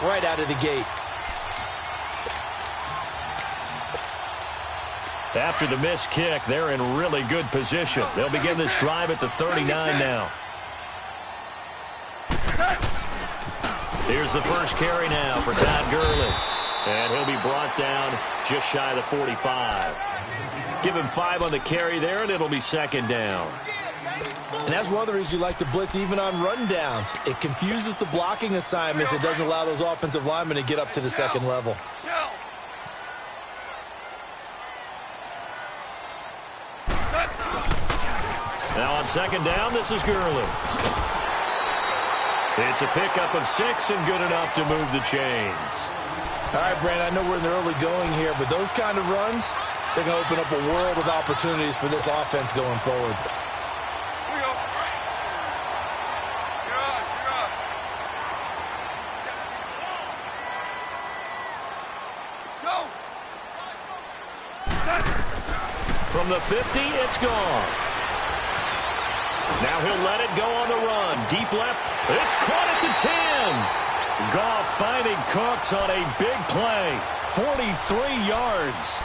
right out of the gate. After the missed kick, they're in really good position. They'll begin this drive at the 39 now. Here's the first carry now for Todd Gurley. And he'll be brought down just shy of the 45. Give him 5 on the carry there, and it'll be second down. And that's one of the reasons you like to blitz even on run downs. It confuses the blocking assignments. It doesn't allow those offensive linemen to get up to the second level. Now on second down, this is Gurley. It's a pickup of 6 and good enough to move the chains. All right, Brandon, I know we're in the early going here, but those kind of runs, they're going to open up a world of opportunities for this offense going forward. From the 50, it's Goff. Now he'll let it go on the run. Deep left. It's caught at the 10. Goff finding Cooks on a big play. 43 yards.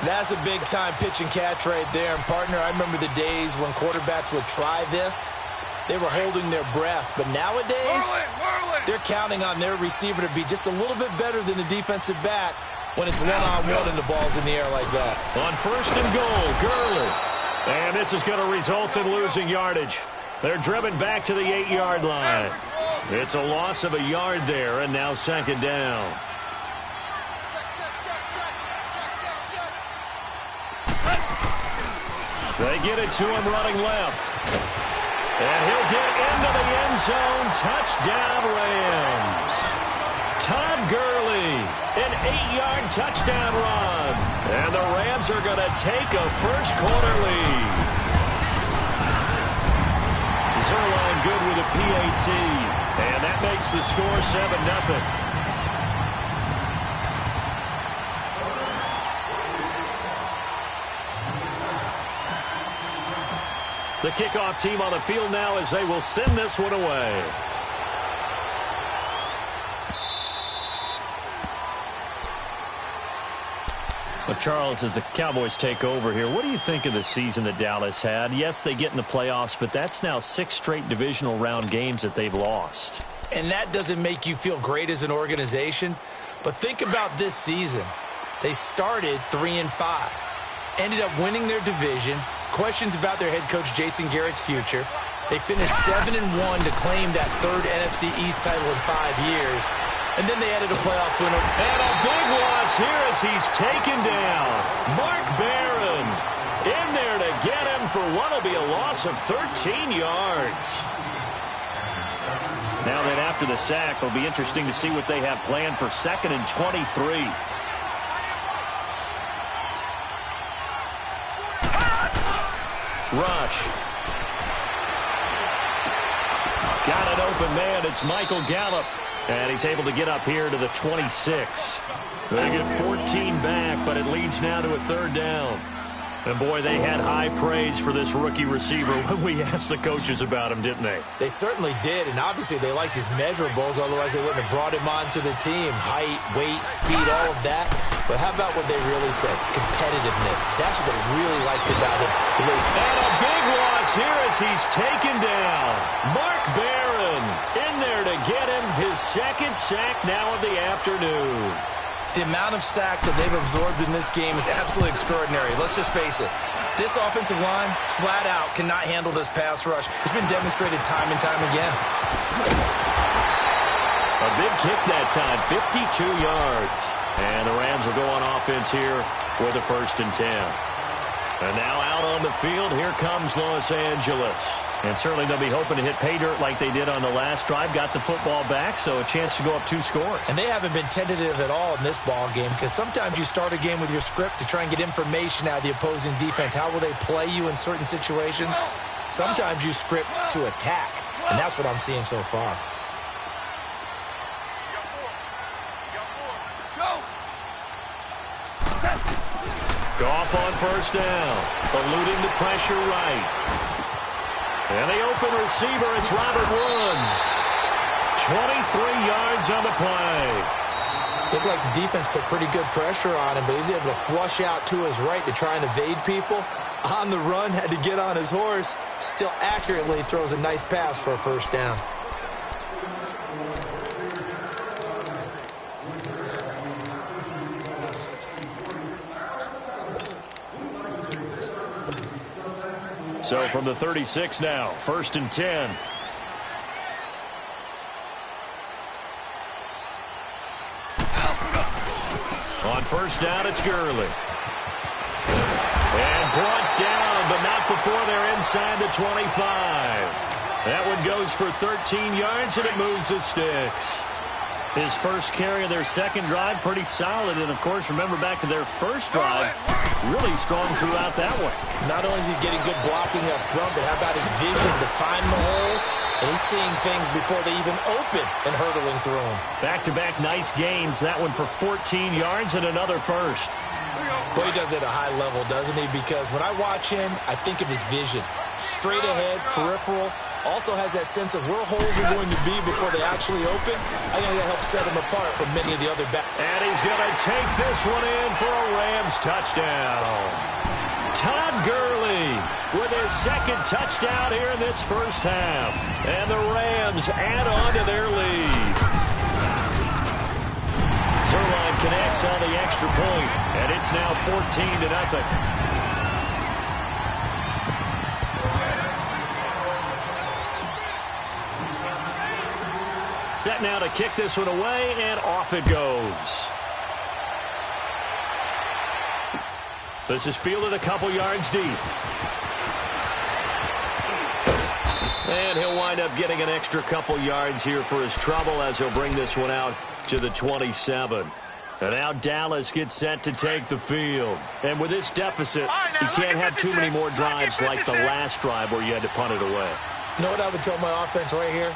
That's a big-time pitch and catch right there. And, partner, I remember the days when quarterbacks would try this. They were holding their breath. But nowadays, they're counting on their receiver to be just a little bit better than the defensive back when it's one-on-one and the ball's in the air like that. On first and goal, Gurley. And this is going to result in losing yardage. They're driven back to the 8-yard line. It's a loss of a yard there, and now second down. They get it to him running left. And he'll get into the end zone. Touchdown, Rams. Todd Gurley, an 8-yard touchdown run. And the Rams are going to take a first-quarter lead. Zerline good with a PAT. And that makes the score 7-0. The kickoff team on the field now as they will send this one away. Well, Charles, as the Cowboys take over here, what do you think of the season that Dallas had? Yes, they get in the playoffs, but that's now 6 straight divisional round games that they've lost. And that doesn't make you feel great as an organization. But think about this season. They started 3-5, ended up winning their division. Questions about their head coach Jason Garrett's future. They finished 7-1 to claim that 3rd NFC East title in 5 years. And then they added a playoff winner. And a big loss here as he's taken down. Mark Barron in there to get him for what will be a loss of 13 yards. Now then, after the sack, it'll be interesting to see what they have planned for 2nd and 23. Rush. Got an open man. It's Michael Gallup. And he's able to get up here to the 26. They get 14 back, but it leads now to a 3rd down. And, boy, they had high praise for this rookie receiver when we asked the coaches about him, didn't they? They certainly did, and obviously they liked his measurables. Otherwise, they wouldn't have brought him onto the team. Height, weight, speed, all of that. But how about what they really said? Competitiveness. That's what they really liked about him. And a big loss here as he's taken down. Mark Barron in there to get him his 2nd sack now of the afternoon. The amount of sacks that they've absorbed in this game is absolutely extraordinary. Let's just face it. This offensive line, flat out, cannot handle this pass rush. It's been demonstrated time and time again. A big kick that time, 52 yards. And the Rams will go on offense here with a 1st and 10. And now out on the field, here comes Los Angeles. And certainly they'll be hoping to hit pay dirt like they did on the last drive. Got the football back, so a chance to go up 2 scores. And they haven't been tentative at all in this ball game because sometimes you start a game with your script to try and get information out of the opposing defense. How will they play you in certain situations? Sometimes you script to attack, and that's what I'm seeing so far. Goff on 1st down, eluding the pressure right. And the open receiver, it's Robert Woods. 23 yards on the play. Looked like the defense put pretty good pressure on him, but he's able to flush out to his right to try and evade people. On the run, had to get on his horse. Still accurately throws a nice pass for a first down. So from the 36 now, 1st and 10. On first down, it's Gurley. And brought down, but not before they're inside the 25. That one goes for 13 yards, and it moves the sticks. His first carry of their second drive, pretty solid. And, of course, remember back to their first drive, really strong throughout that one. Not only is he getting good blocking up front, but how about his vision to find the holes? And he's seeing things before they even open and hurdling through them. Back-to-back nice gains. That one for 14 yards and another first. Boy, he does it at a high level, doesn't he? Because when I watch him, I think of his vision. Straight ahead, peripheral. Also has that sense of where holes are going to be before they actually open. I think that helps set him apart from many of the other backs. And he's going to take this one in for a Rams touchdown. Todd Gurley with his second touchdown here in this first half. And the Rams add on to their lead. Zerline connects on the extra point, and it's now 14-0. Set now to kick this one away, and off it goes. This is fielded a couple yards deep. And he'll wind up getting an extra couple yards here for his trouble as he'll bring this one out to the 27. And now Dallas gets set to take the field. And with this deficit, you can't have too many more drives like the last drive where you had to punt it away. You know what I would tell my offense right here?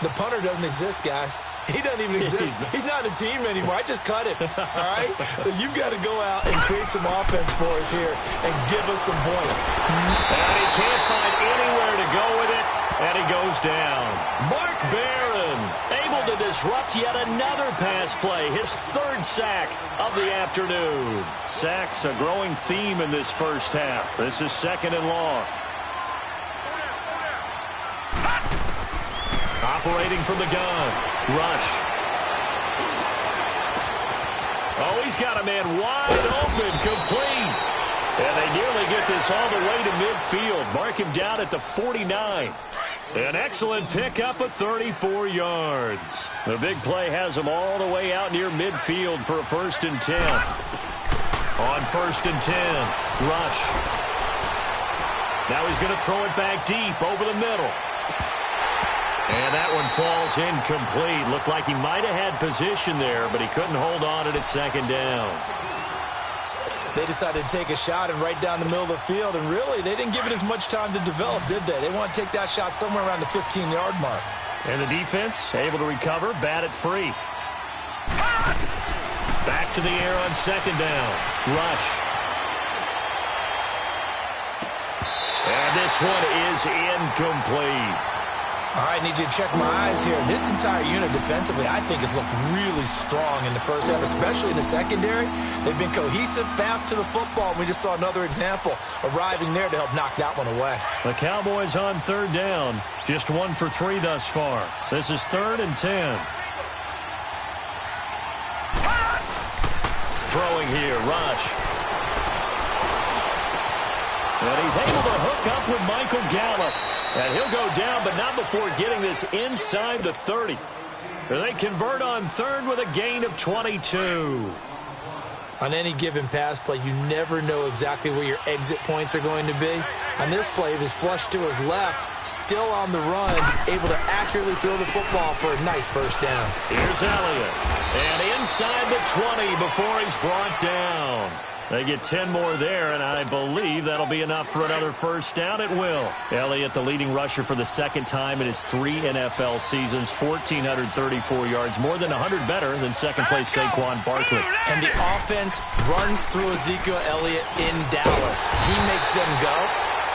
The punter doesn't exist, guys. He doesn't even exist. He's not a team anymore. I just cut him, all right? So you've got to go out and create some offense for us here and give us some points. And he can't find anywhere to go with it, and he goes down. Mark Barron able to disrupt yet another pass play, his third sack of the afternoon. Sacks a growing theme in this first half. This is 2nd and long. Operating from the gun. Rush. Oh, he's got a man wide open, complete. And they nearly get this all the way to midfield. Mark him down at the 49. An excellent pickup of 34 yards. The big play has him all the way out near midfield for a 1st and 10. On 1st and 10, Rush. Now he's going to throw it back deep over the middle. And that one falls incomplete. Looked like he might have had position there, but he couldn't hold on to it at 2nd down. They decided to take a shot and right down the middle of the field, and really, they didn't give it as much time to develop, did they? They want to take that shot somewhere around the 15-yard mark. And the defense able to recover, bat it free. Back to the air on 2nd down. Rush. And this one is incomplete. All right, I need you to check my eyes here. This entire unit defensively, I think, has looked really strong in the first half, especially in the secondary. They've been cohesive, fast to the football. We just saw another example arriving there to help knock that one away. The Cowboys on 3rd down. Just 1 for 3 thus far. This is 3rd and 10. Throwing here, Rush. And he's able to hook up with Michael Gallup. And he'll go down, but not before getting this inside the 30. And they convert on 3rd with a gain of 22. On any given pass play, you never know exactly where your exit points are going to be. On this play, it was flushed to his left, still on the run, able to accurately throw the football for a nice 1st down. Here's Elliott. And inside the 20 before he's brought down. They get 10 more there, and I believe that'll be enough for another 1st down. It will. Elliott, the leading rusher for the 2nd time in his 3 NFL seasons, 1,434 yards, more than 100 better than 2nd-place Saquon Barkley. And the offense runs through Ezekiel Elliott in Dallas. He makes them go.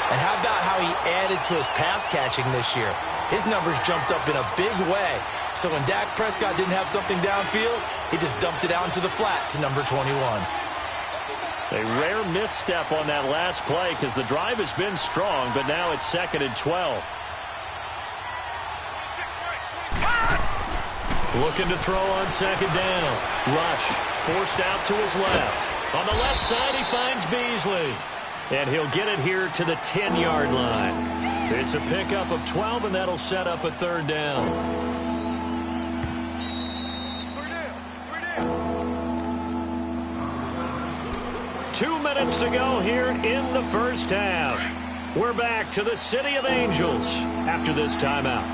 And how about how he added to his pass catching this year? his numbers jumped up in a big way. So when Dak Prescott didn't have something downfield, he just dumped it out into the flat to number 21. A rare misstep on that last play because the drive has been strong, but now it's 2nd and 12. Looking to throw on 2nd down. Rush forced out to his left. On the left side, he finds Beasley. And he'll get it here to the 10-yard line. It's a pickup of 12, and that'll set up a 3rd down. 2 minutes to go here in the first half. We're back to the City of Angels after this timeout.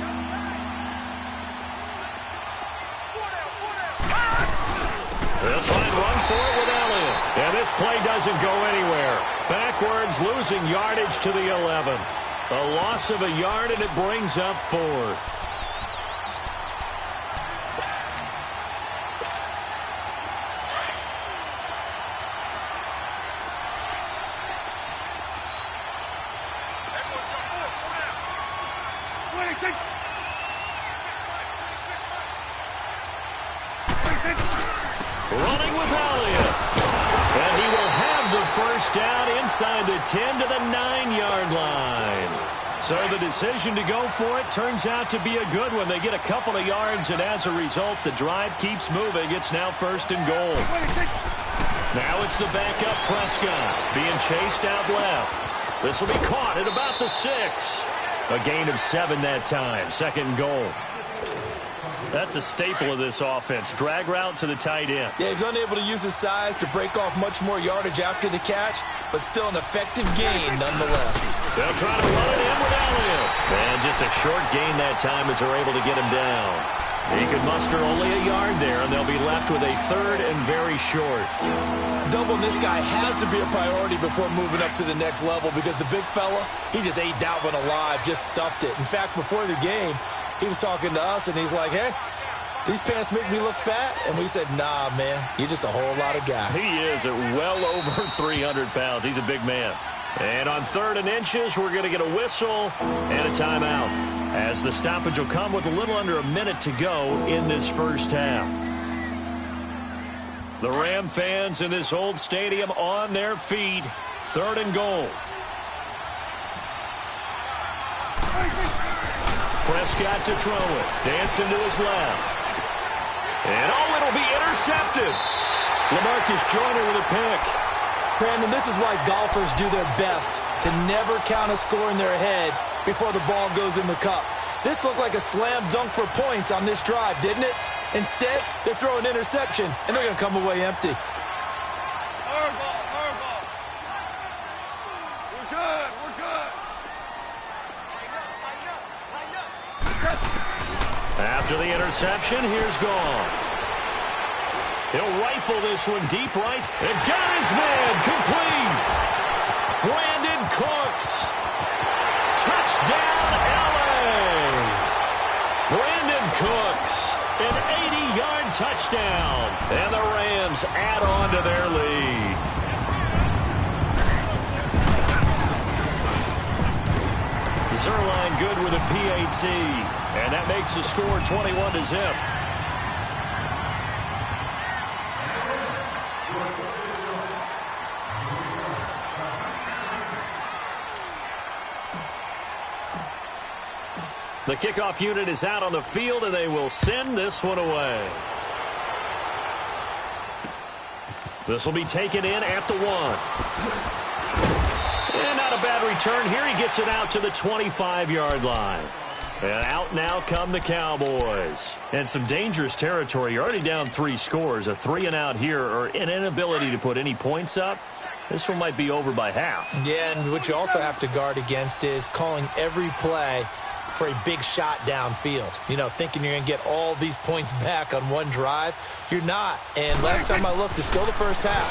They'll try and run for it with Elliott. And this play doesn't go anywhere. Backwards, losing yardage to the 11. A loss of a yard, and it brings up 4th. Running with Elliott. And he will have the first down inside the 10 to the 9-yard line. So the decision to go for it turns out to be a good one. They get a couple of yards, and as a result, the drive keeps moving. It's now 1st and goal. Now it's the backup Prescott being chased out left. This will be caught at about the 6. A gain of 7 that time. 2nd and goal. That's a staple of this offense. Drag route to the tight end. Yeah, he's unable to use his size to break off much more yardage after the catch, but still an effective gain nonetheless. They'll try to run it in with Elliott. And just a short gain that time as they're able to get him down. He could muster only a yard there, and they'll be left with a 3rd and very short. Doubling this guy has to be a priority before moving up to the next level because the big fella, he just ate that one alive, just stuffed it. In fact, before the game, he was talking to us, and he's like, hey, these pants make me look fat? And we said, nah, man, you're just a whole lot of guy. He is at well over 300 pounds. He's a big man. And on 3rd and inches, we're going to get a whistle and a timeout, as the stoppage will come with a little under a minute to go in this first half. The Ram fans in this old stadium on their feet. 3rd and goal. Prescott to throw it. Dancing to his left. And it'll be intercepted. LaMarcus Joyner with a pick. Brandon, this is why golfers do their best to never count a score in their head before the ball goes in the cup. This looked like a slam dunk for points on this drive, didn't it? Instead, they throw an interception, and they're going to come away empty. After the interception, here's Goff. He'll rifle this one deep right and got his man complete. Brandon Cooks. Touchdown, LA. Brandon Cooks, an 80-yard touchdown. And the Rams add on to their lead. Zerline good with a PAT. And that makes the score 21-0. The kickoff unit is out on the field, and they will send this one away. This will be taken in at the 1. And not a bad return here. He gets it out to the 25-yard line. And out now come the Cowboys. And some dangerous territory. You're already down 3 scores. A 3-and-out here, or an inability to put any points up. This one might be over by half. Yeah, and what you also have to guard against is calling every play for a big shot downfield. You know, thinking you're going to get all these points back on one drive. You're not. And last time I looked, it's still the first half.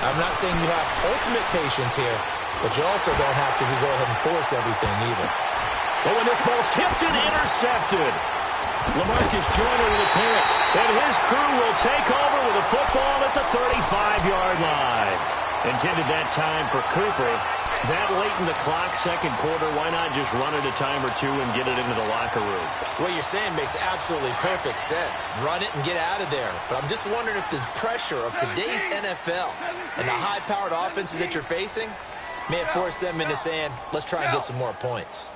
I'm not saying you have ultimate patience here, but you also don't have to go ahead and force everything either. But when this ball's tipped and intercepted, LaMarcus Joyner with a pick. And his crew will take over with a football at the 35-yard line. Intended that time for Cooper. That late in the clock, second quarter, why not just run it a time or two and get it into the locker room? What you're saying makes absolutely perfect sense. Run it and get out of there. But I'm just wondering if the pressure of today's NFL and the high-powered offenses that you're facing may have forced them into saying, let's try and get some more points.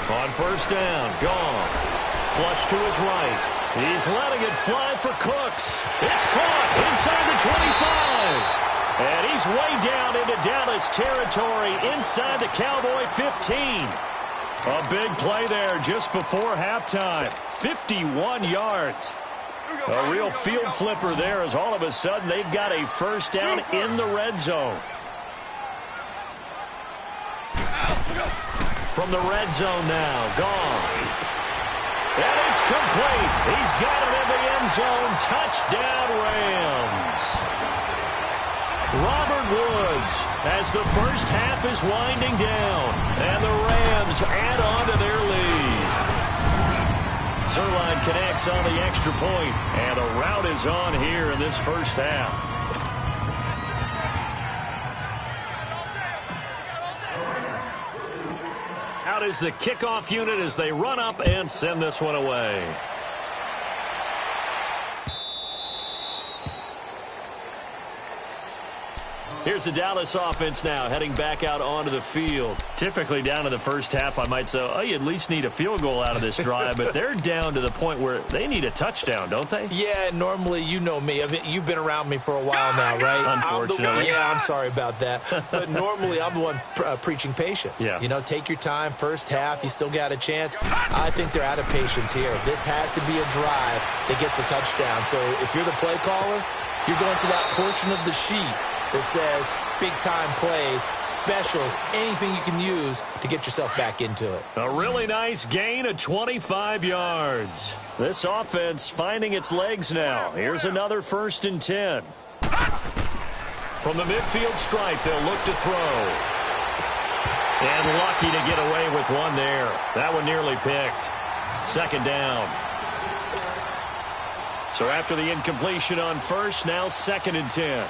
On first down, gone. Flush to his right. He's letting it fly for Cooks. It's caught inside the 25. And he's way down into Dallas territory inside the Cowboy 15. A big play there just before halftime. 51 yards. A real field flipper there as all of a sudden they've got a first down in the red zone. From the red zone now, gone. And it's complete. He's got it in the end zone. Touchdown, Rams. Robert Woods as the first half is winding down. And the Rams add on to their lead. Zerline connects on the extra point, and a rout is on here in this first half. Out is the kickoff unit as they run up and send this one away. Here's the Dallas offense now, heading back out onto the field. Typically down in the first half, I might say, oh, you at least need a field goal out of this drive, but they're down to the point where they need a touchdown, don't they? Yeah, normally, you know me. I mean, you've been around me for a while now, right? Unfortunately. I'm sorry about that. But normally, I'm the one preaching patience. Yeah. You know, take your time. First half, you still got a chance. I think they're out of patience here. This has to be a drive that gets a touchdown. So if you're the play caller, you're going to that portion of the sheet that says big-time plays, specials, anything you can use to get yourself back into it. A really nice gain of 25 yards. This offense finding its legs now. Here's another 1st and 10. From the midfield stripe, they'll look to throw. And lucky to get away with one there. That one nearly picked. 2nd down. So after the incompletion on first, now 2nd and 10.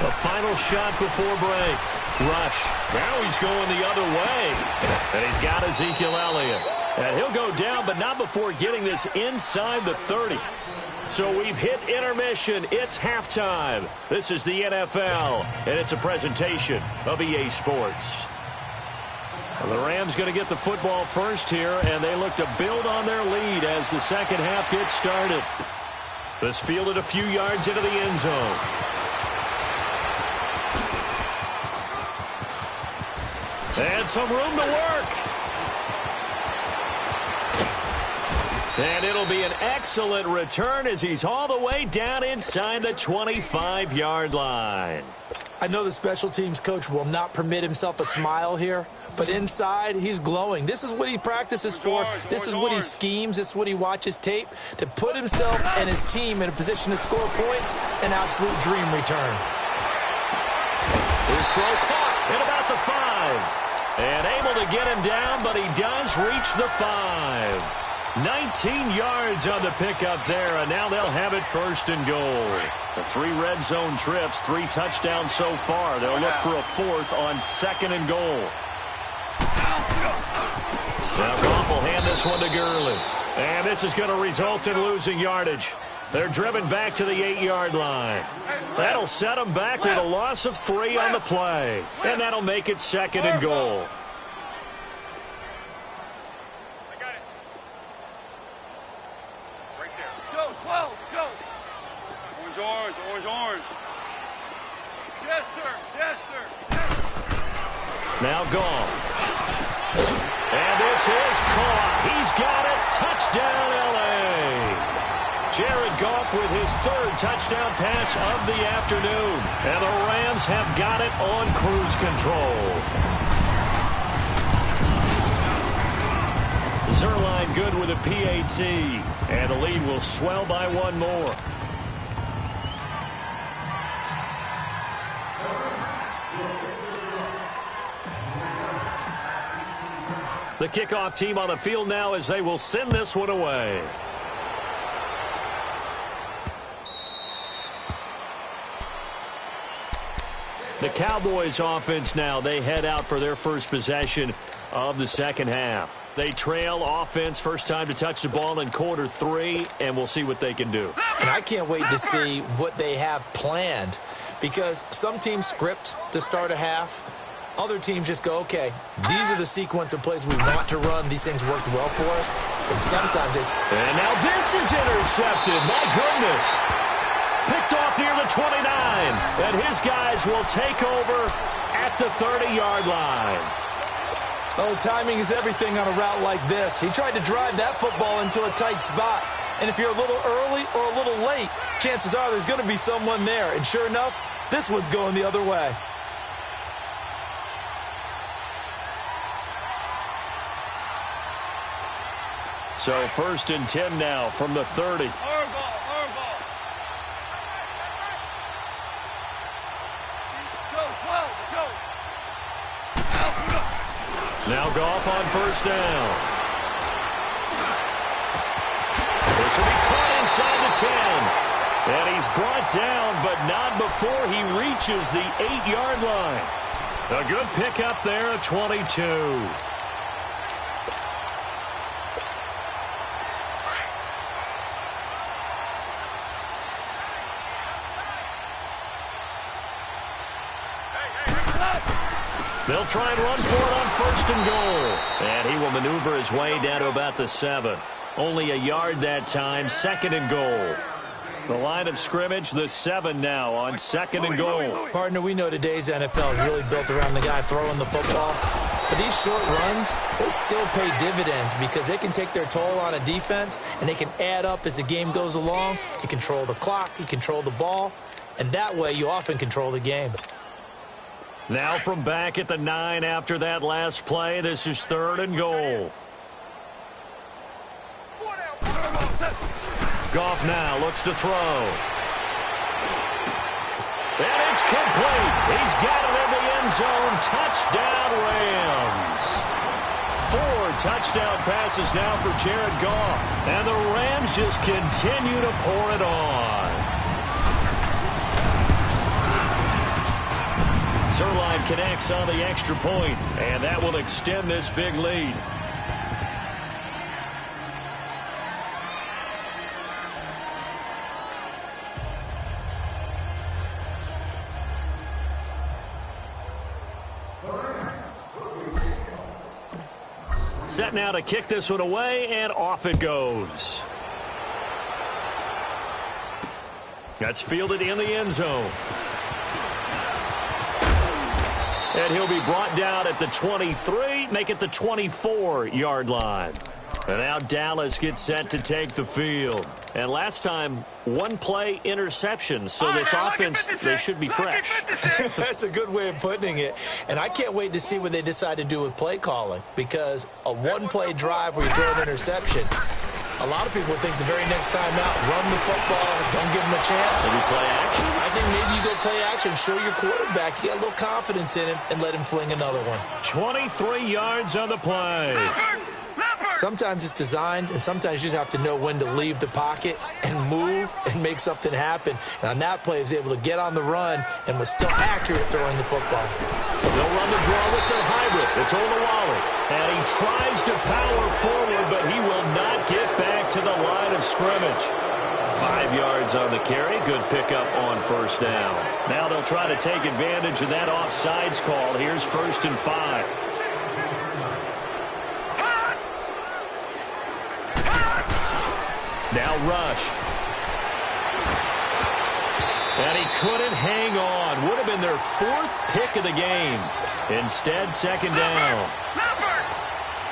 The final shot before break. Rush. Now he's going the other way. And he's got Ezekiel Elliott. And he'll go down, but not before getting this inside the 30. So we've hit intermission. It's halftime. This is the NFL, and it's a presentation of EA Sports. Well, the Rams going to get the football first here, and they look to build on their lead as the second half gets started. This fielded a few yards into the end zone. And some room to work. And it'll be an excellent return as he's all the way down inside the 25-yard line. I know the special teams coach will not permit himself a smile here, but inside, he's glowing. This is what he practices for. This is what he schemes. This is what he watches tape to put himself and his team in a position to score points. An absolute dream return. His throw caught at about the 5. And able to get him down, but he does reach the 5. 19 yards on the pickup there, and now they'll have it 1st and goal. The 3 red zone trips, 3 touchdowns so far. They'll look for a 4th on 2nd and goal. Now Goff will hand this one to Gurley. And this is going to result in losing yardage. They're driven back to the 8-yard line. That'll set them back with a loss of 3 on the play. And that'll make it 2nd and goal. I got it. Right there. Go, 12, go. Orange, orange, orange. Yes, sir. Yes, sir. Now gone. And this is caught. He's got it. Touchdown, L.A. Jared Goff with his 3rd touchdown pass of the afternoon. And the Rams have got it on cruise control. Zerline good with a PAT. And the lead will swell by 1 more. The kickoff team on the field now as they will send this one away. The Cowboys offense now, they head out for their first possession of the second half. They trail offense first time to touch the ball in quarter 3, and we'll see what they can do. And I can't wait to see what they have planned, because some teams script to start a half. Other teams just go, okay, these are the sequence of plays we want to run. These things worked well for us. And sometimes it... And now this is intercepted. My goodness. Picked off near the 29. And his guys will take over at the 30-yard line. Oh, timing is everything on a route like this. He tried to drive that football into a tight spot. And if you're a little early or a little late, chances are there's going to be someone there. And sure enough, this one's going the other way. So 1st and 10 now from the 30. Now Goff on 1st down. This will be caught inside the 10. And he's brought down, but not before he reaches the 8-yard line. A good pickup there at 22. They'll try and run for it on 1st and goal. And he will maneuver his way down to about the 7. Only a yard that time, 2nd and goal. The line of scrimmage, the 7 now on 2nd and goal. Partner, we know today's NFL is really built around the guy throwing the football. But these short runs, they still pay dividends because they can take their toll on a defense, and they can add up as the game goes along. You control the clock, you control the ball, and that way you often control the game. Now from back at the 9 after that last play, this is 3rd and goal. Goff now looks to throw. And it's complete. He's got it in the end zone. Touchdown, Rams. 4 touchdown passes now for Jared Goff. And the Rams just continue to pour it on. Zerline connects on the extra point, and that will extend this big lead. Set now to kick this one away, and off it goes. That's fielded in the end zone. And he'll be brought down at the 23, make it the 24-yard line. And now Dallas gets set to take the field. And last time, 1-play interception. So this offense, they should be fresh. That's a good way of putting it. And I can't wait to see what they decide to do with play calling. Because a 1-play drive where you throw an interception, a lot of people think the very next time out, run the football, don't give them a chance. Maybe play action? I think maybe you go play action, show your quarterback, you got a little confidence in him, and let him fling another one. 23 yards on the play. Sometimes it's designed, and sometimes you just have to know when to leave the pocket and move and make something happen. And on that play, he was able to get on the run and was still accurate throwing the football. They'll run the draw with their hybrid. It's Olawale. And he tries to power forward, but he will not get back to the line of scrimmage. 5 yards on the carry. Good pickup on 1st down. Now they'll try to take advantage of that offsides call. Here's 1st and 5. Now rush. And he couldn't hang on. Would have been their 4th pick of the game. Instead, 2nd down.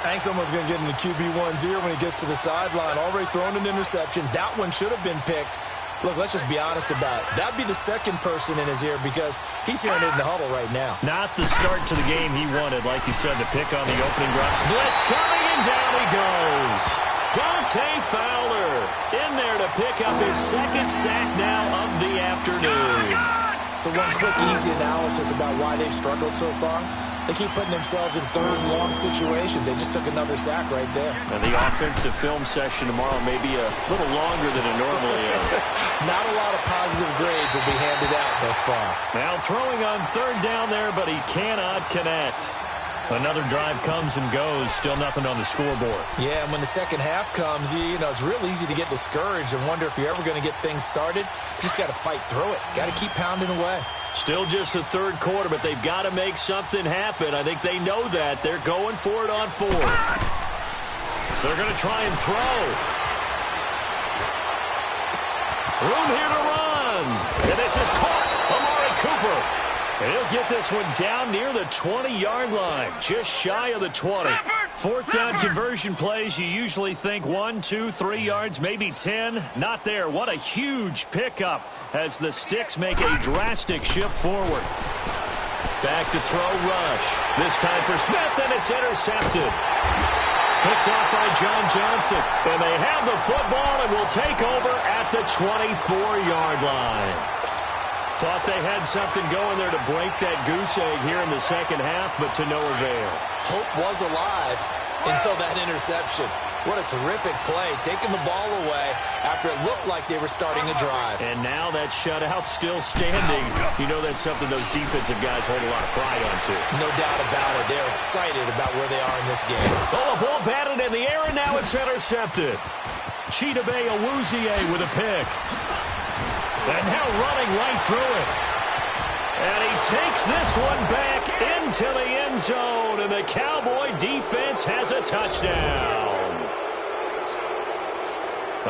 I think someone's going to get in the QB1's ear when he gets to the sideline. Already thrown an interception. That one should have been picked. Look, let's just be honest about it. That'd be the second person in his ear because he's hearing it in the huddle right now. Not the start to the game he wanted, like you said, the pick on the opening drive. Blitz coming, and down he goes. Dante Fowler in there to pick up his 2nd sack now of the afternoon. So one quick, easy analysis about why they've struggled so far. They keep putting themselves in third and long situations. They just took another sack right there. And the offensive film session tomorrow may be a little longer than it normally is. Not a lot of positive grades will be handed out thus far. Now throwing on third down there, but he cannot connect. Another drive comes and goes. Still nothing on the scoreboard. Yeah, and when the second half comes, you know, it's real easy to get discouraged and wonder if you're ever going to get things started. You just got to fight through it. Got to keep pounding away. Still just the third quarter, but they've got to make something happen. I think they know that. They're going for it on fourth. They're going to try and throw. Room here to run. And this is caught. Amari Cooper. And he'll get this one down near the 20-yard line, just shy of the 20. Fourth down conversion plays, you usually think 1, 2, 3 yards, maybe 10. Not there. What a huge pickup as the Sticks make a drastic shift forward. Back to throw rush. This time for Smith, and it's intercepted. Picked off by John Johnson. And they have the football and will take over at the 24-yard line. Thought they had something going there to break that goose egg here in the second half, but to no avail. Hope was alive until that interception. What a terrific play, taking the ball away after it looked like they were starting a drive. And now that shutout still standing. You know that's something those defensive guys hold a lot of pride on, too. No doubt about it. They're excited about where they are in this game. Oh, a ball batted in the air, and now it's intercepted. Chidobe Awuzie with a pick. And now running right through it. And he takes this one back into the end zone. And the Cowboy defense has a touchdown.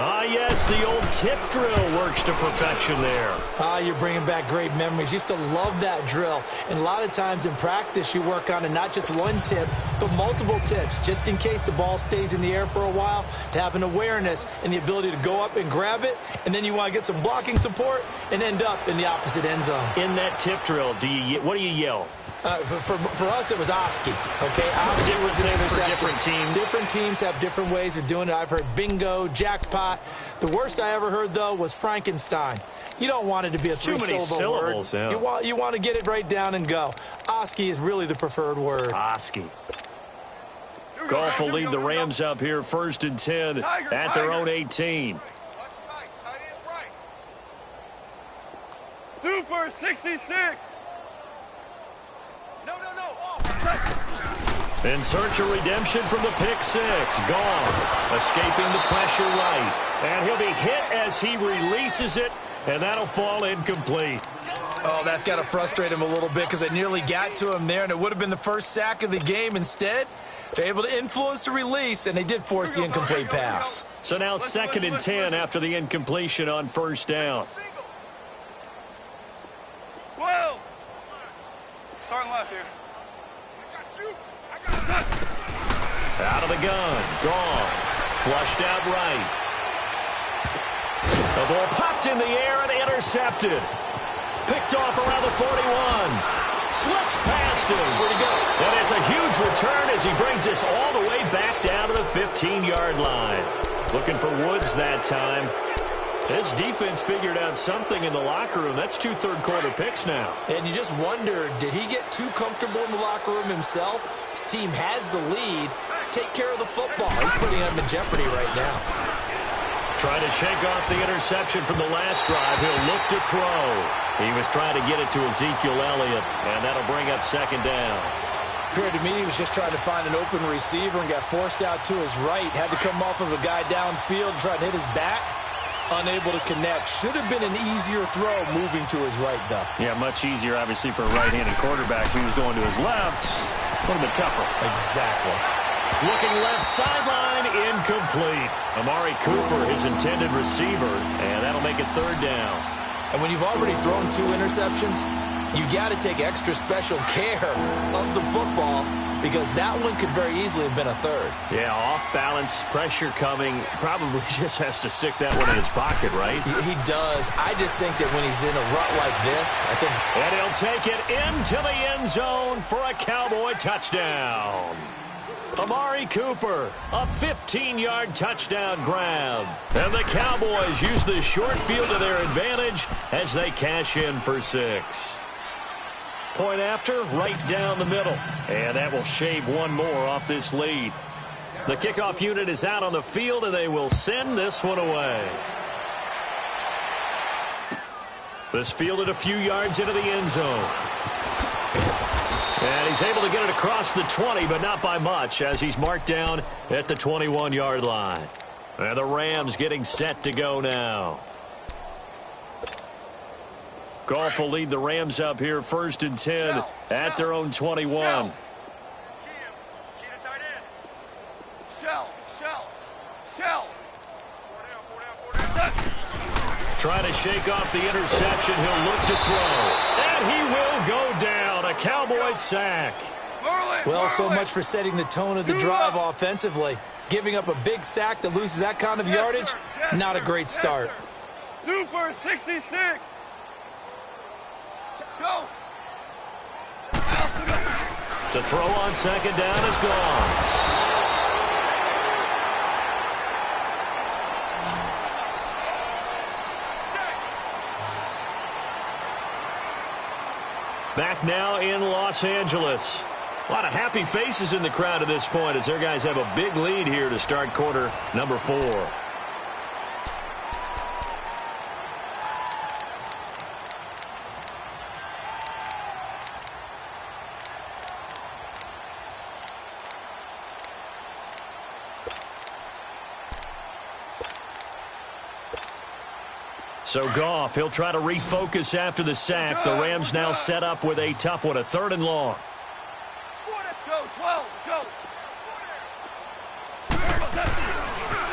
Ah, yes, the old tip drill works to perfection there. Ah, you're bringing back great memories. Used to love that drill. And a lot of times in practice, you work on it, not just one tip, but multiple tips, just in case the ball stays in the air for a while, to have an awareness and the ability to go up and grab it, and then you want to get some blocking support and end up in the opposite end zone. In that tip drill, what do you yell? For us, it was Oski. Okay, Oski was an interception. Different teams. Different teams have different ways of doing it. I've heard bingo, jackpot. The worst I ever heard, though, was Frankenstein. You don't want it to be a three-syllable word. Yeah. You want to get it right down and go. Oski is really the preferred word. Oski. Goff will lead the Rams up here, 1st and 10 at their own 18. Super 66. In search of redemption from the pick six. Goff escaping the pressure right. And he'll be hit as he releases it, and that'll fall incomplete. Oh, that's got to frustrate him a little bit because it nearly got to him there, and it would have been the first sack of the game. Instead, they're able to influence the release, and they did force the incomplete pass. So now 2nd and 10 after the incompletion on 1st down. 12. Starting left here. Out of the gun. Gone. Flushed out right. The ball popped in the air and intercepted. Picked off around the 41. Slips past him. Where'd he go? And it's a huge return as he brings this all the way back down to the 15-yard line. Looking for Woods that time. His defense figured out something in the locker room. That's 2 third-quarter picks now. And you just wonder, did he get too comfortable in the locker room himself? His team has the lead. Take care of the football. He's putting them in jeopardy right now. Trying to shake off the interception from the last drive. He'll look to throw. He was trying to get it to Ezekiel Elliott, and that'll bring up 2nd down. Appeared to me he was just trying to find an open receiver and got forced out to his right. Had to come off of a guy downfield, try to hit his back. Unable to connect. Should have been an easier throw moving to his right, though. Yeah, much easier, obviously, for a right-handed quarterback. If he was going to his left, a little bit tougher. Exactly. Looking left sideline, incomplete. Amari Cooper, his intended receiver, and that'll make it 3rd down. And when you've already thrown 2 interceptions, you've got to take extra special care of the football because that one could very easily have been a 3rd. Yeah, off-balance, pressure coming. Probably just has to stick that one in his pocket, right? He does. I just think that when he's in a rut like this, I think... And he'll take it into the end zone for a Cowboy touchdown. Amari Cooper, a 15-yard touchdown grab. And the Cowboys use the short field to their advantage as they cash in for 6. Point after, right down the middle. And that will shave one more off this lead. The kickoff unit is out on the field, and they will send this one away. This fielded a few yards into the end zone. And he's able to get it across the 20, but not by much, as he's marked down at the 21-yard line. And the Rams getting set to go now. Goff will lead the Rams up here 1st and 10 at their own 21. Trying to shake off the interception. He'll look to throw. And he will go down. A Cowboys sack. Well, so much for setting the tone of the drive offensively. Giving up a big sack that loses that kind of yardage, not a great start. Super 66. Go. To throw on 2nd down is gone. Back now in Los Angeles. A lot of happy faces in the crowd at this point as their guys have a big lead here to start quarter number 4. So Goff, he'll try to refocus after the sack. The Rams now set up with a tough one, a 3rd and long. Go, 12, go.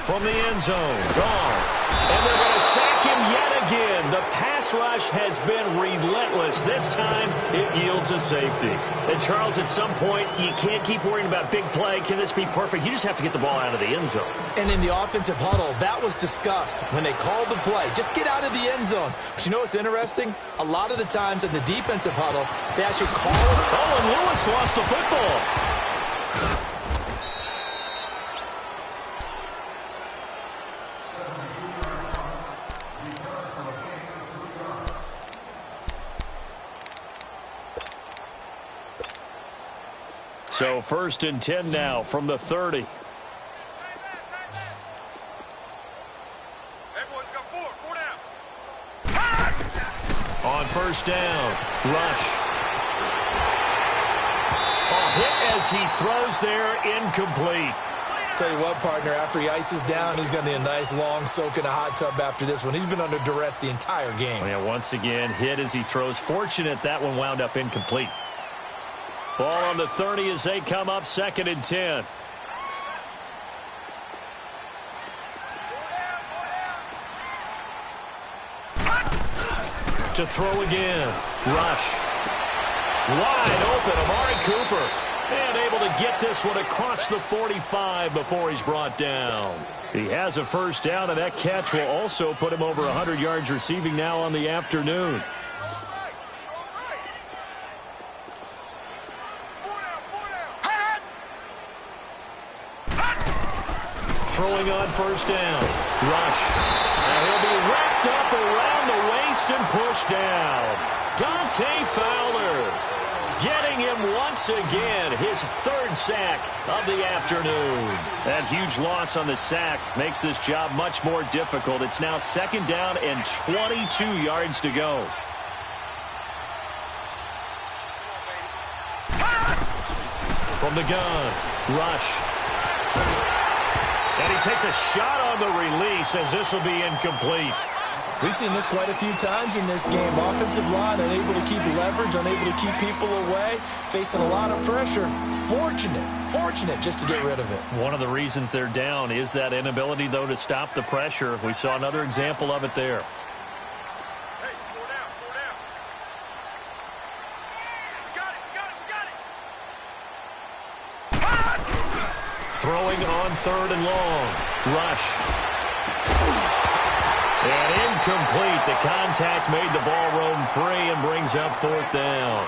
From the end zone, Goff. And they're going to sack him yet again. The pass rush has been relentless. This time, it yields a safety. And Charles, at some point, you can't keep worrying about big play. Can this be perfect? You just have to get the ball out of the end zone. And in the offensive huddle, that was discussed when they called the play. Just get out of the end zone. But you know what's interesting? A lot of the times in the defensive huddle, they actually call it. Oh, and Lewis lost the football. So 1st and 10 now from the 30. Hey, boys, got four down. On 1st down, rush. A hit as he throws there, incomplete. Tell you what, partner, after he ices down, he's going to need a nice long soak in a hot tub after this one. He's been under duress the entire game. Oh, yeah, once again, hit as he throws. Fortunate that one wound up incomplete. Ball on the 30 as they come up 2nd and 10. To throw again. Rush. Wide open, Amari Cooper. And able to get this one across the 45 before he's brought down. He has a 1st down, and that catch will also put him over 100 yards receiving now on the afternoon. Throwing on 1st down. Rush. And he'll be wrapped up around the waist and pushed down. Dante Fowler getting him once again, his 3rd sack of the afternoon. That huge loss on the sack makes this job much more difficult. It's now 2nd down and 22 yards to go. From the gun, Rush. And he takes a shot on the release as this will be incomplete. We've seen this quite a few times in this game. Offensive line unable to keep leverage, unable to keep people away, facing a lot of pressure. Fortunate just to get rid of it. One of the reasons they're down is that inability, though, to stop the pressure. We saw another example of it there. Hey, four down. We got it. Throwing on 3rd and long. Rush. And incomplete. The contact made the ball roam free and brings up 4th down.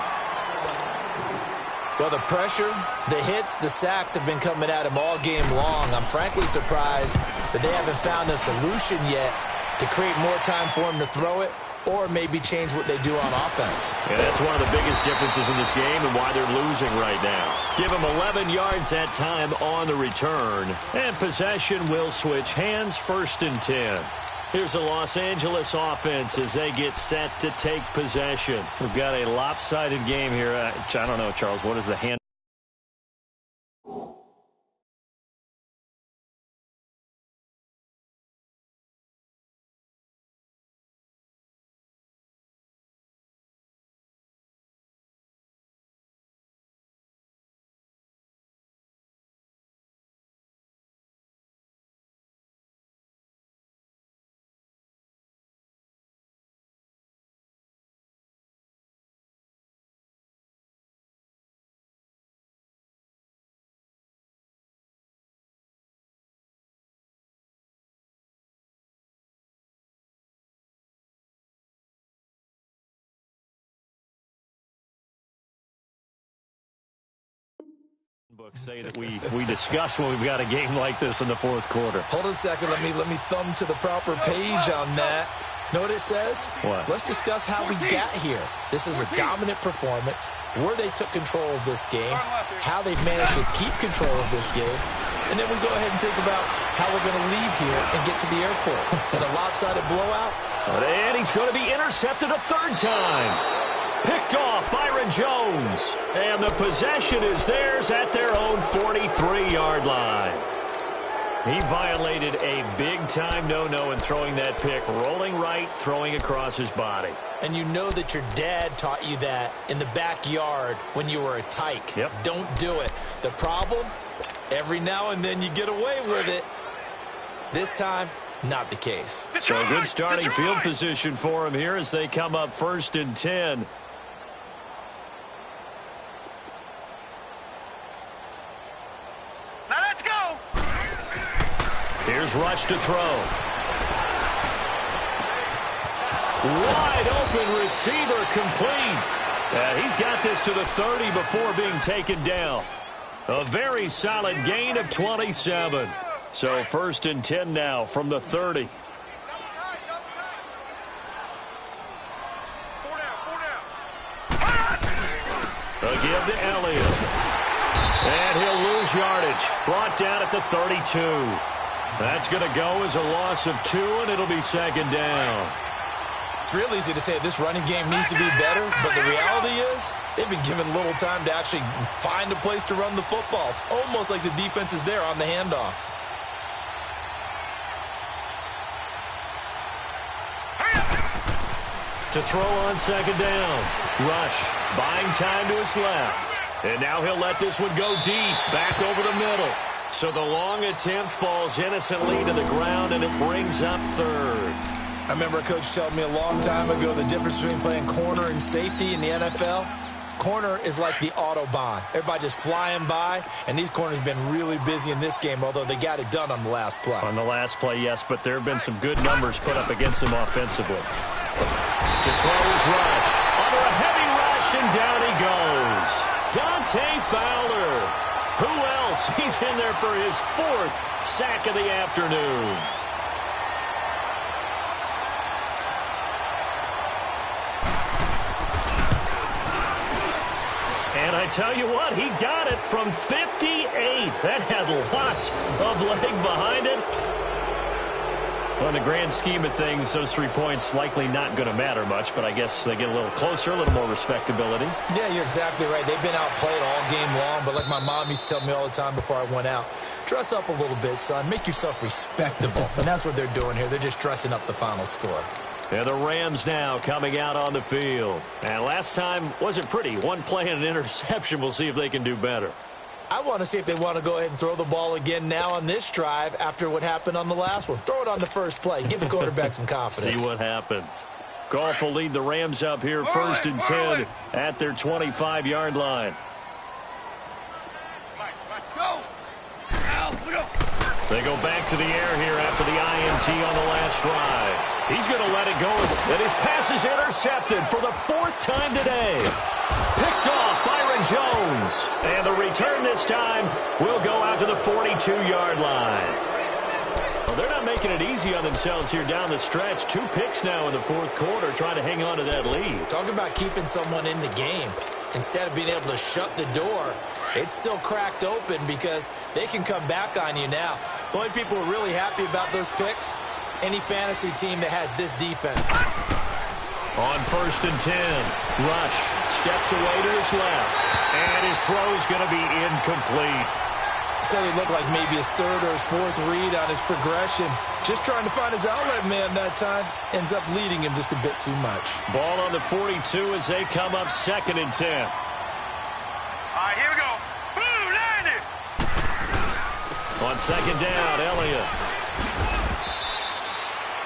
Well, the pressure, the hits, the sacks have been coming at him all game long. I'm frankly surprised that they haven't found a solution yet to create more time for him to throw it or maybe change what they do on offense. Yeah, that's one of the biggest differences in this game and why they're losing right now. Give him 11 yards that time on the return. And possession will switch hands, 1st and 10. Here's the Los Angeles offense as they get set to take possession. We've got a lopsided game here. I don't know, Charles, what is the hand? Books say that we discuss when we've got a game like this in the 4th quarter. Hold on a second. Let me thumb to the proper page on that. Know what it says? What? Let's discuss how we got here. This is a dominant performance, where they took control of this game, how they've managed to keep control of this game, and then we go ahead and think about how we're going to leave here and get to the airport. In a lopsided blowout. And he's going to be intercepted a 3rd time. Picked off Byron Jones. And the possession is theirs at their own 43-yard line. He violated a big-time no-no in throwing that pick. Rolling right, throwing across his body. And you know that your dad taught you that in the backyard when you were a tyke. Yep. Don't do it. The problem, every now and then you get away with it. This time, not the case. So a good starting field position for him here as they come up 1st and 10. Now let's go. Here's Rush to throw. Wide open receiver complete. He's got this to the 30 before being taken down. A very solid gain of 27. So 1st and 10 now from the 30. A give to Elliott. And he'll lose yardage. Brought down at the 32. That's going to go as a loss of 2, and it'll be 2nd down. It's real easy to say this running game needs to be better, but the reality is they've been given little time to actually find a place to run the football. It's almost like the defense is there on the handoff. To throw on 2nd down. Rush buying time to his left. And now he'll let this one go deep, back over the middle. So the long attempt falls innocently to the ground, and it brings up 3rd. I remember a coach telling me a long time ago the difference between playing corner and safety in the NFL. Corner is like the Autobahn. Everybody just flying by, and these corners have been really busy in this game, although they got it done on the last play. On the last play, yes, but there have been some good numbers put up against them offensively. To throw is Rush. Under a heavy rush, and down he goes. Dante Fowler. Who else? He's in there for his 4th sack of the afternoon. And I tell you what, he got it from 58. That had lots of leg behind it. Well, in the grand scheme of things, those 3 points likely not going to matter much, but I guess they get a little closer, a little more respectability. Yeah, you're exactly right. They've been outplayed all game long, but like my mom used to tell me all the time before I went out, dress up a little bit, son. Make yourself respectable. And that's what they're doing here. They're just dressing up the final score. And the Rams now coming out on the field. And last time wasn't pretty. 1 play and an interception. We'll see if they can do better. I want to see if they want to go ahead and throw the ball again now on this drive after what happened on the last one. Throw it on the first play. Give the quarterback some confidence. See what happens. Goff will lead the Rams up here 1st and 10 at their 25-yard line. They go back to the air here after the INT on the last drive. He's going to let it go, and his pass is intercepted for the 4th time today. Picked off by Aaron Jones. And the return this time will go out to the 42-yard line. Well, they're not making it easy on themselves here down the stretch. 2 picks now in the fourth quarter, trying to hang on to that lead. Talk about keeping someone in the game. Instead of being able to shut the door, it's still cracked open because they can come back on you now. The only people who are really happy about those picks, any fantasy team that has this defense. On 1st and 10, Rush steps away to his left, and his throw's going to be incomplete. So they look like maybe his 3rd or his 4th read on his progression. Just trying to find his outlet man that time. Ends up leading him just a bit too much. Ball on the 42 as they come up 2nd and 10. All right, here we go. Boom, landed. On 2nd down, Elliott.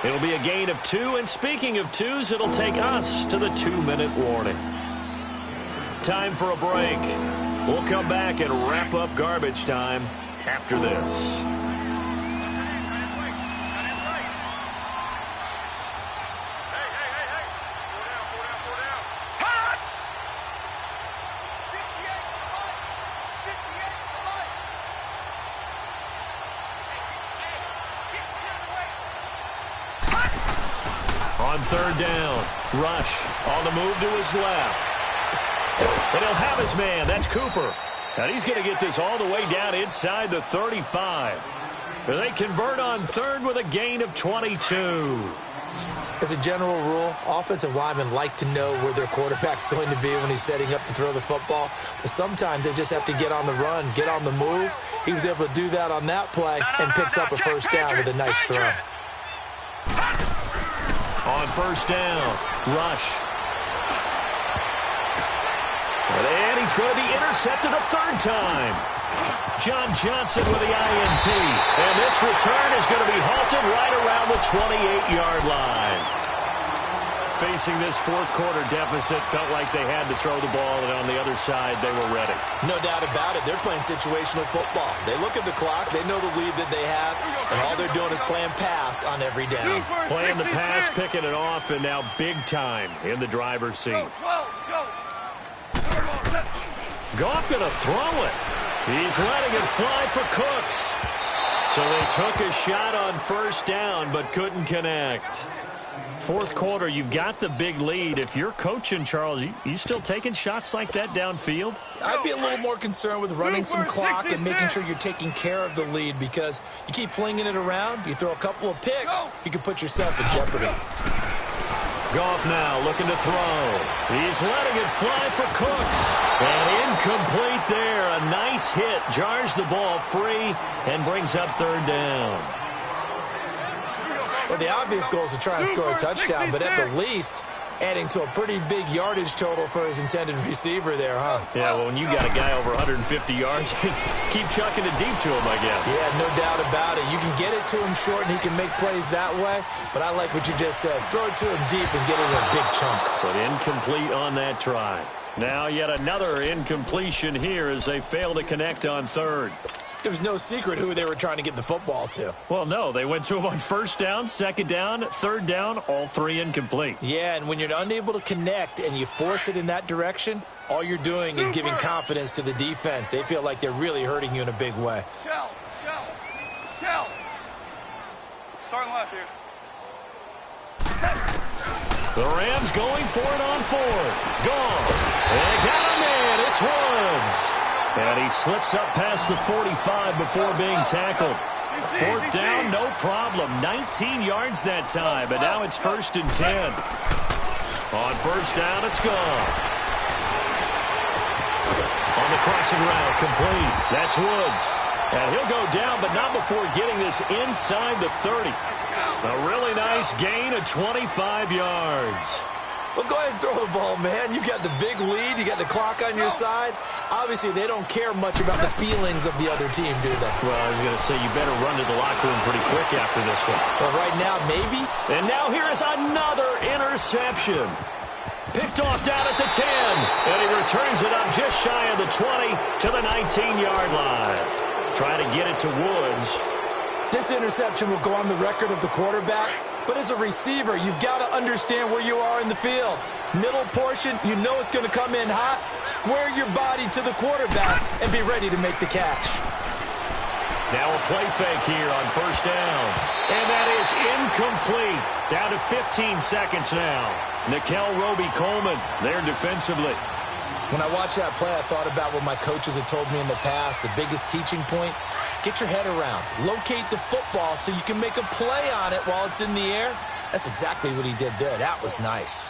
It'll be a gain of 2, and speaking of 2s, it'll take us to the 2-minute warning. Time for a break. We'll come back and wrap up garbage time after this. On 3rd down, Rush on the move to his left. And he'll have his man. That's Cooper. And he's going to get this all the way down inside the 35. They convert on 3rd with a gain of 22. As a general rule, offensive linemen like to know where their quarterback's going to be when he's setting up to throw the football. But sometimes they just have to get on the run, get on the move. He was able to do that on that play and picks up a 1st down with a nice throw. On 1st down, Rush. And he's going to be intercepted a 3rd time. John Johnson with the INT. And this return is going to be halted right around the 28-yard line. Facing this 4th quarter deficit, felt like they had to throw the ball, and on the other side, they were ready. No doubt about it. They're playing situational football. They look at the clock. They know the lead that they have, and all they're doing is playing pass on every down. Playing the pass, picking it off, and now big time in the driver's seat. Goff going to throw it. He's letting it fly for Cooks. So they took a shot on 1st down, but couldn't connect. 4th quarter, you've got the big lead. If you're coaching, Charles, you still taking shots like that downfield? I'd be a little more concerned with running some clock and making sure you're taking care of the lead, because you keep flinging it around, you throw a couple of picks, you can put yourself in jeopardy. Goff now looking to throw. He's letting it fly for Cooks. And incomplete there. A nice hit. Jars the ball free and brings up 3rd down. Well, the obvious goal is to try and score a touchdown, but at the least, adding to a pretty big yardage total for his intended receiver there, huh? Yeah, well, when you got a guy over 150 yards, keep chucking it deep to him, I guess. Yeah, no doubt about it. You can get it to him short, and he can make plays that way, but I like what you just said. Throw it to him deep and get it in a big chunk. But incomplete on that try. Now yet another incompletion here as they fail to connect on 3rd. There was no secret who they were trying to get the football to. Well, no, they went to him on 1st down, 2nd down, 3rd down, all 3 incomplete. Yeah, and when you're unable to connect and you force it in that direction, all you're doing is giving confidence to the defense. They feel like they're really hurting you in a big way. Shell. Starting left here. The Rams going for it on 4th. Gone. They got him in. It's Woods. And he slips up past the 45 before being tackled. 4th down, no problem. 19 yards that time, but now it's 1st and 10. On 1st down, it's gone. On the crossing route, complete. That's Woods. And he'll go down, but not before getting this inside the 30. A really nice gain of 25 yards. Well, go ahead and throw the ball, man. You got the big lead. You got the clock on your side. Obviously, they don't care much about the feelings of the other team, do they? Well, I was going to say, you better run to the locker room pretty quick after this one. Well, right now, maybe. And now here is another interception. Picked off down at the 10. And he returns it up just shy of the 20 to the 19-yard line. Trying to get it to Woods. This interception will go on the record of the quarterback But as a receiver, you've got to understand where you are in the field. Middle portion, you know it's going to come in hot. Square your body to the quarterback and be ready to make the catch. Now a play fake here on first down. And that is incomplete. Down to 15 seconds now. Nikel Roby-Coleman there defensively. When I watched that play, I thought about what my coaches had told me in the past. The biggest teaching point, get your head around. Locate the football so you can make a play on it while it's in the air. That's exactly what he did there. That was nice.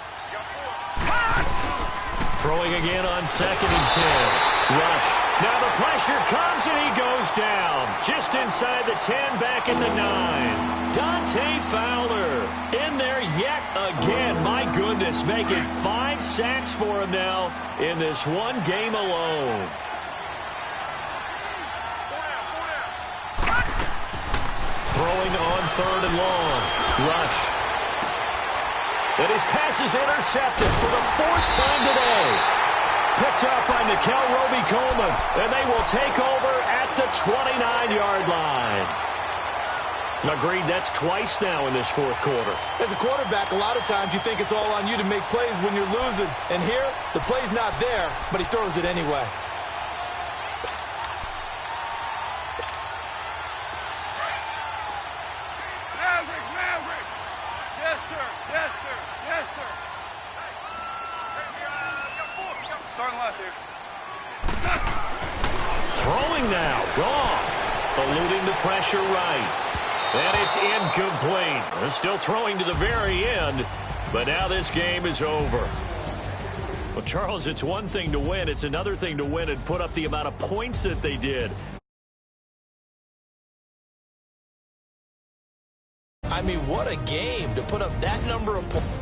Throwing again on 2nd and 10. Rush. Now the pressure comes and he goes down. Just inside the 10, back at the 9. Dante Fowler in there yet again. My goodness, making 5 sacks for him now in this one game alone. Throwing on 3rd and long. Rush. And his pass is intercepted for the 4th time today. Picked up by Nikel Roby-Coleman. And they will take over at the 29-yard line. Agreed, that's twice now in this 4th quarter. As a quarterback, a lot of times you think it's all on you to make plays when you're losing. And here, the play's not there, but he throws it anyway. Maverick. Yes, sir. Yes, sir. Yes, sir. Starting left here. Throwing now. Goff. Eluding the pressure right. And it's incomplete. They're still throwing to the very end, but now this game is over. Well, Charles, it's one thing to win. It's another thing to win and put up the amount of points that they did. I mean, what a game to put up that number of points.